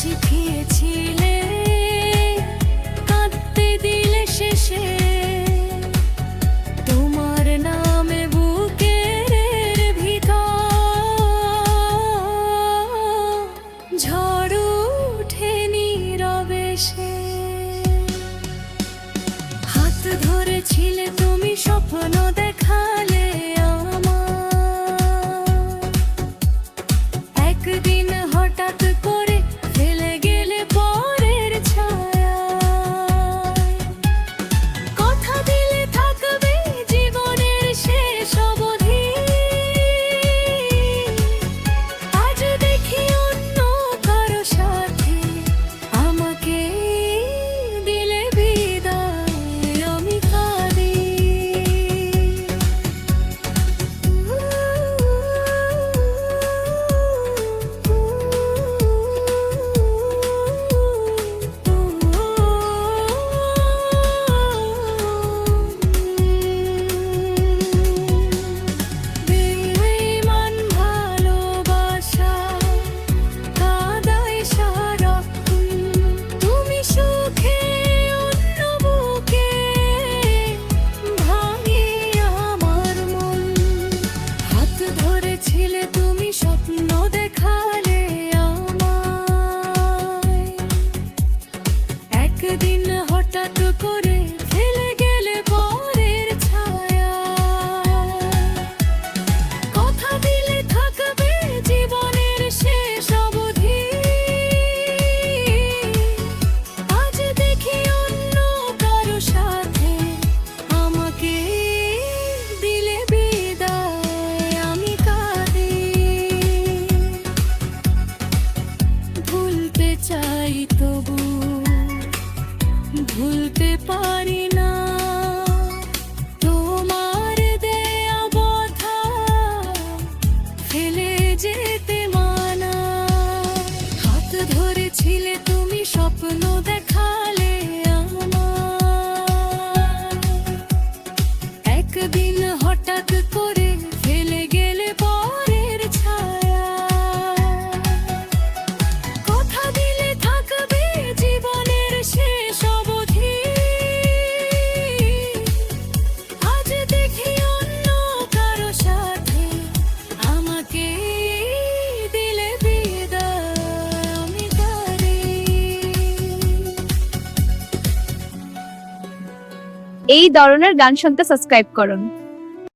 শিখিয়েছিলে, কাঁদতে দিলে শেষে তোমার নামে বুকের ভিতর ঝড় উঠে নীরবে সে। হাত ধরেছিলে তুমি, স্বপ্ন দেখালে আমার, একদিন হঠাৎ করে ফেলে গেলে পরের ছায়ায়। কথা দিলে থাকবে জীবনের শেষ অবধি, আজ দেখি অন্য কারো সাথে আমাকে দিলে বিদায়, আমি কাঁদি। বেঈমান ভালোবাসা কাঁদায় সারাক্ষণ, তুমি সুখে অন্য বুকে ভাঙে আমার মন। হাত ধরেছিলে তুমি, স্বপ্ন দেখালে আমায়, একদিন হঠাৎ করে ফেলে গেলে পরের ছায়া। কথা দিলে থাকবে জীবনের শেষ অবধি, আজ দেখি অন্য কারো সাথে আমাকে দিলে বিদায়, আমি কাঁদি। ভুলতে চাই তবু ভুলতে পারি না, তোমার দেয়া কথা ফেলে যেতে মানা। হাত ধরেছিলে তুমি, স্বপ্ন দেখালে আমার, একদিন হঠাৎ করে ফেলে গেলে পরের ছায়া। কথা দিলে থাকবে জীবনের শেষ অবধি, আজ দেখি অন্য কারো সাথে আমাকে দিলে বিদায়, আমি কাঁদি। এই ধরনের গান শুনতে সাবস্ক্রাইব করুন।